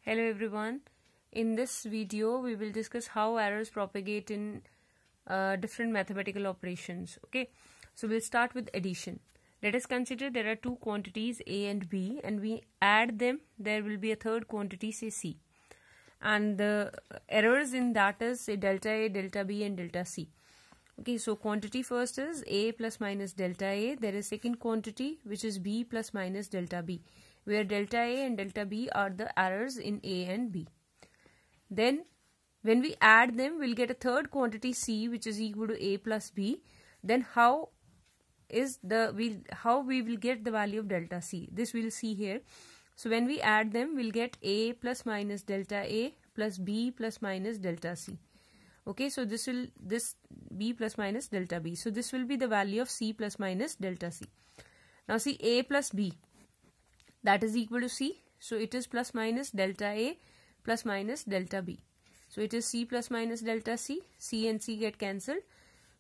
Hello everyone. In this video we will discuss how errors propagate in different mathematical operations. Okay, so we'll start with addition. Let us consider there are two quantities A and B and we add them. There will be a third quantity, say C, and the errors in that is say delta A, delta B and delta C. Okay, so quantity first is A plus minus delta A. There is second quantity which is B plus minus delta B, where delta A and delta B are the errors in A and B. Then when we add them, we'll get a third quantity C which is equal to A plus B. Then how we will get the value of delta C? This we'll see here. So when we add them, we'll get A plus minus delta A plus B plus minus delta C. Okay, so this B plus minus delta B. So this will be the value of C plus minus delta C. Now see, A plus B, that is equal to C. So it is plus minus delta A plus minus delta B. So it is C plus minus delta C. C and C get cancelled.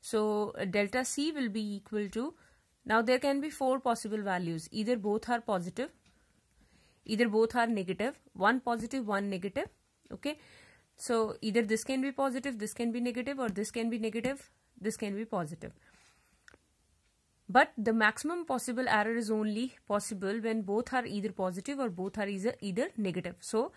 So delta C will be equal to, now there can be four possible values. Either both are positive, either both are negative, one positive, one negative. Okay, so either this can be positive, this can be negative, or this can be negative, this can be positive. But the maximum possible error is only possible when both are either positive or both are either negative. So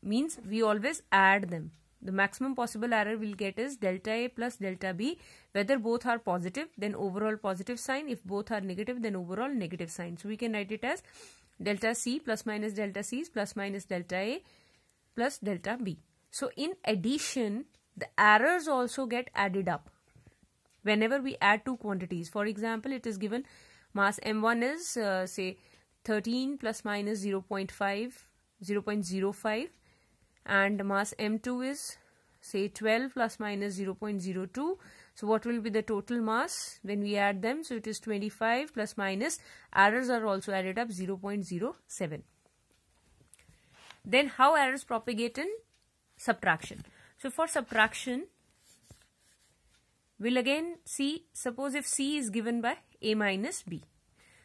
means we always add them. The maximum possible error we'll get is delta A plus delta B. Whether both are positive, then overall positive sign. If both are negative, then overall negative sign. So we can write it as delta C plus minus delta C plus minus delta A plus delta B. So in addition, the errors also get added up whenever we add two quantities. For example, it is given mass M1 is say 13 plus minus 0.05 and mass M2 is say 12 plus minus 0.02. So what will be the total mass when we add them? So it is 25 plus minus, errors are also added up, 0.07. Then how errors propagate in subtraction? So for subtraction, we'll again see, suppose if C is given by A minus B.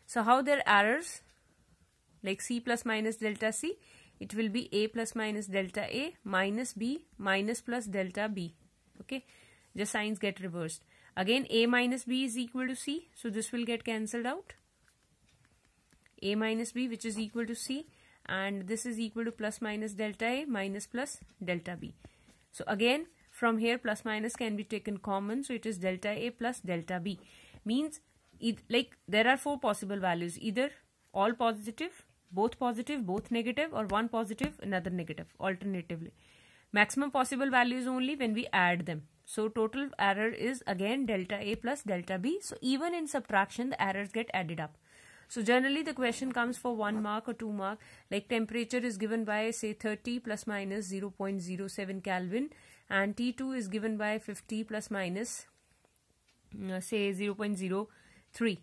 So how their errors, like C plus minus delta C, it will be A plus minus delta A minus B minus plus delta B. Okay, the signs get reversed. Again A minus B is equal to C, so this will get cancelled out. A minus B, which is equal to C, and this is equal to plus minus delta A minus plus delta B. So again from here plus minus can be taken common, so it is delta A plus delta B. Means like there are four possible values, either all positive, both negative, or one positive, another negative, alternatively. Maximum possible value is only when we add them. So total error is again delta A plus delta B. So even in subtraction, the errors get added up. So generally the question comes for 1 mark or 2 mark, like temperature is given by say 30 plus minus 0.07 Kelvin and T2 is given by 50 plus minus say 0.03.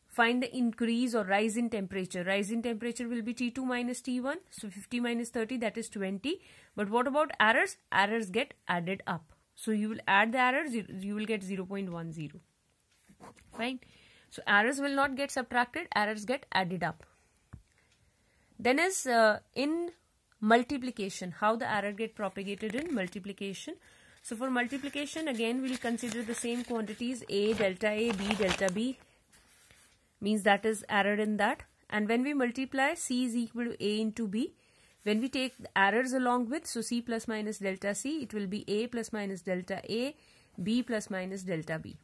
Find the increase or rise in temperature. Rise in temperature will be T2 minus T1. So 50 minus 30, that is 20. But what about errors? Errors get added up. So you will add the errors, you will get 0.10. Fine. So errors will not get subtracted, errors get added up. Then is in multiplication, how the error get propagated in multiplication. So for multiplication, again we will consider the same quantities A, delta A, B, delta B. Means that is error in that. And when we multiply, C is equal to A into B. When we take the errors along with, so C plus minus delta C, it will be A plus minus delta A, B plus minus delta B.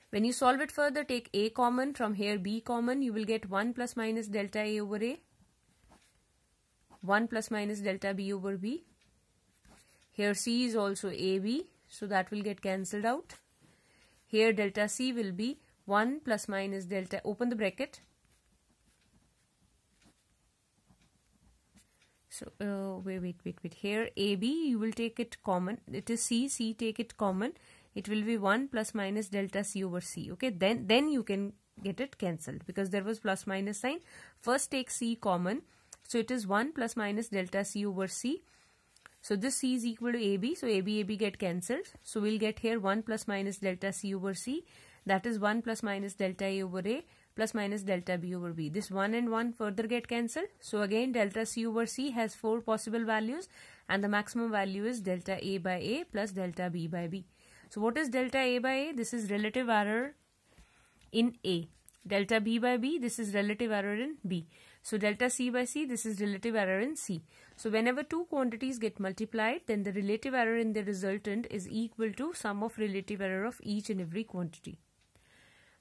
When you solve it further, take A common, from here B common, you will get 1 plus minus delta A over A, 1 plus minus delta B over B. Here C is also AB, so that will get cancelled out. Here delta C will be 1 plus minus delta, open the bracket. So, wait. Here AB, you will take it common. It is C, take it common. It will be 1 plus minus delta C over C. Okay, then you can get it cancelled because there was plus minus sign. First take C common. So it is 1 plus minus delta C over C. So this C is equal to AB. So AB get cancelled. So we'll get here 1 plus minus delta C over C. That is 1 plus minus delta A over A plus minus delta B over B. This 1 and 1 further get cancelled. So again delta C over C has 4 possible values, and the maximum value is delta A by A plus delta B by B. So what is delta A by A? This is relative error in A. Delta B by B, this is relative error in B. So delta C by C, this is relative error in C. So whenever two quantities get multiplied, then the relative error in the resultant is equal to sum of relative error of each and every quantity.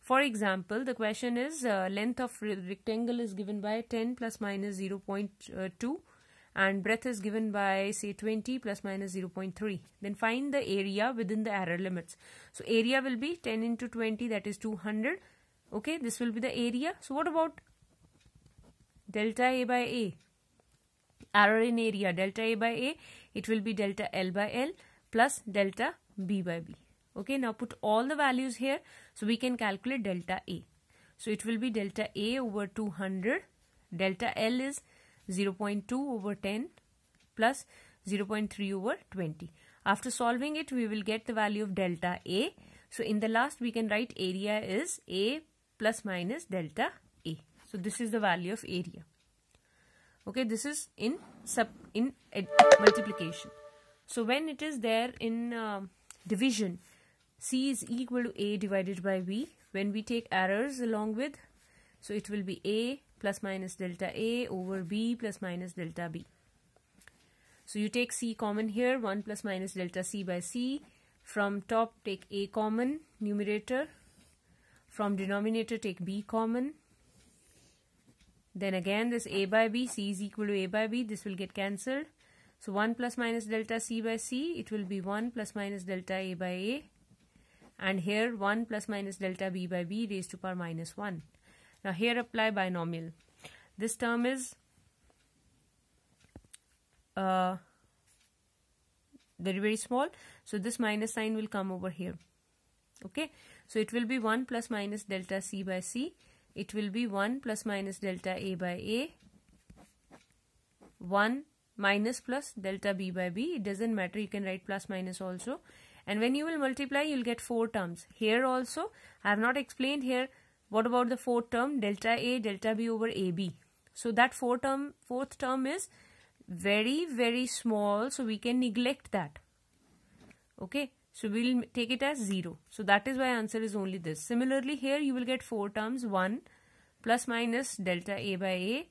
For example, the question is length of rectangle is given by 10 plus minus 0.2 and breadth is given by say 20 plus minus 0.3. Then find the area within the error limits. So area will be 10 into 20, that is 200. Okay, this will be the area. So what about delta A by A? Error in area, delta A by A, it will be delta L by L plus delta B by B. Okay, now put all the values here so we can calculate delta A. So it will be delta A over 200, delta L is 0.2 over 10 plus 0.3 over 20. After solving it, we will get the value of delta A. So in the last, we can write area is A plus minus delta A. So this is the value of area. Okay, this is in multiplication. So when it is there in division, C is equal to A divided by B. When we take errors along with, so it will be A plus minus delta A over B plus minus delta B. So you take C common here, 1 plus minus delta C by C. From top take A common, numerator. From denominator take B common. Then again this A by B, C is equal to A by B, this will get cancelled. So 1 plus minus delta C by C, it will be 1 plus minus delta A by A. And here 1 plus minus delta B by B raised to power minus 1. Now here apply binomial. This term is very very small, so this minus sign will come over here. Okay, so it will be 1 plus minus delta C by C. It will be 1 plus minus delta A by A. 1 minus plus delta B by B. It doesn't matter, you can write plus minus also. And when you will multiply, you will get 4 terms. Here also, I have not explained here. What about the fourth term? Delta A, delta B over AB. So that fourth term is very very small, so we can neglect that. Okay, so we will take it as 0. So that is why answer is only this. Similarly here you will get 4 terms, 1 plus minus delta A by A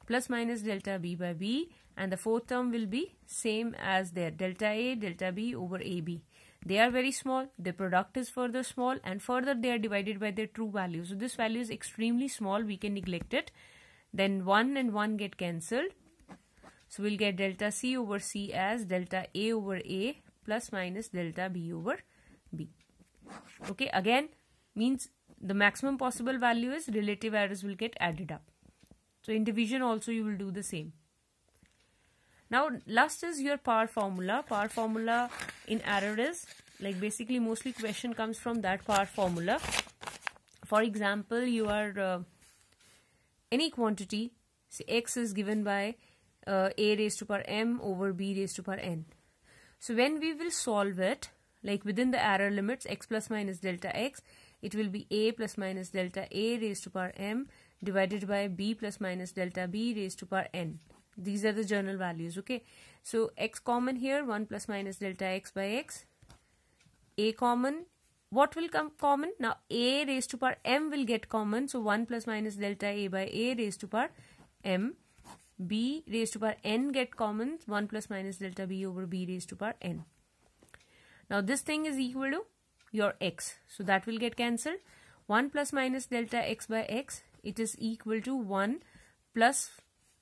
plus minus delta B by B, and the fourth term will be same as there, delta A, delta B over AB. They are very small, their product is further small, and further they are divided by their true value. So this value is extremely small, we can neglect it. Then 1 and 1 get cancelled. So we'll get delta C over C as delta A over A plus minus delta B over B. Okay, again means the maximum possible value is relative errors will get added up. So in division also you will do the same. Now last is your power formula. Power formula in error is like basically mostly question comes from that power formula. For example, you are any quantity, say x is given by A raised to power m over B raised to power n. So when we will solve it, like within the error limits x plus minus delta x, it will be A plus minus delta A raised to power m divided by B plus minus delta B raised to power n. These are the journal values. Okay, so x common here, 1 plus minus delta x by x. A common, what will come common? Now A raised to power m will get common, so 1 plus minus delta A by A raised to power m. B raised to power n get common, 1 plus minus delta B over B raised to power n. Now this thing is equal to your x, so that will get cancelled. 1 plus minus delta x by x, it is equal to 1 plus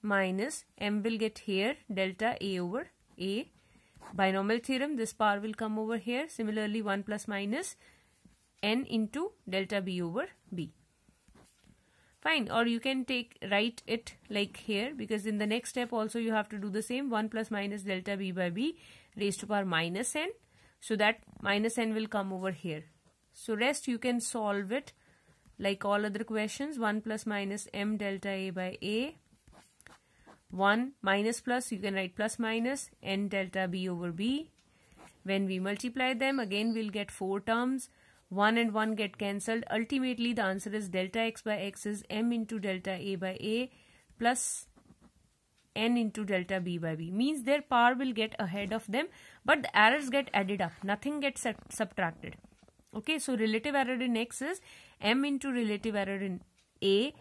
minus m will get here delta A over A. Binomial theorem, this power will come over here. Similarly 1 plus minus n into delta B over B. Fine, or you can write it like here, because in the next step also you have to do the same. 1 plus minus delta B by B raised to power minus n. So that minus n will come over here. So rest you can solve it like all other questions. 1 plus minus m delta A by A. 1 minus plus, you can write plus minus n delta B over B. When we multiply them, again we'll get 4 terms. 1 and 1 get cancelled. Ultimately, the answer is delta x by x is m into delta a by a plus n into delta b by b. Means their power will get ahead of them, but the errors get added up. Nothing gets subtracted. Okay, so relative error in x is m into relative error in a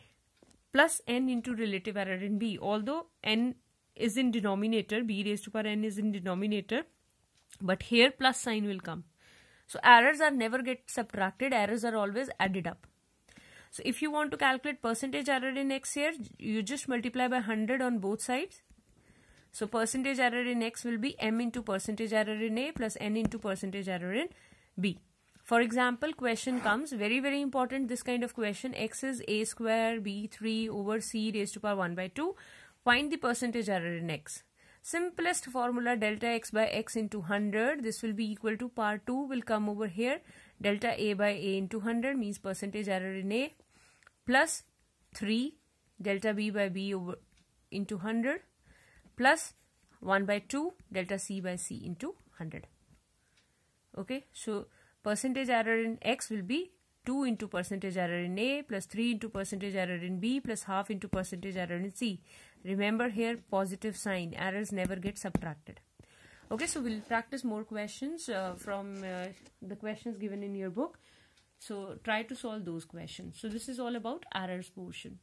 plus n into relative error in b. Although n is in denominator, b raised to power n is in denominator, but here plus sign will come. So errors are never get subtracted, errors are always added up. So if you want to calculate percentage error in x here, you just multiply by 100 on both sides. So percentage error in x will be m into percentage error in a plus n into percentage error in b. For example, question comes, very important this kind of question, x is a square b3 over c raised to power 1 by 2. Find the percentage error in x. Simplest formula, delta x by x into 100. This will be equal to power 2 will come over here. Delta a by a into 100 means percentage error in a plus 3 delta b by b over into 100 plus 1 by 2 delta c by c into 100. Okay, so percentage error in x will be 2 into percentage error in a plus 3 into percentage error in b plus half into percentage error in c. Remember here positive sign, errors never get subtracted. Okay, so we'll practice more questions from the questions given in your book. So try to solve those questions. So this is all about errors portion.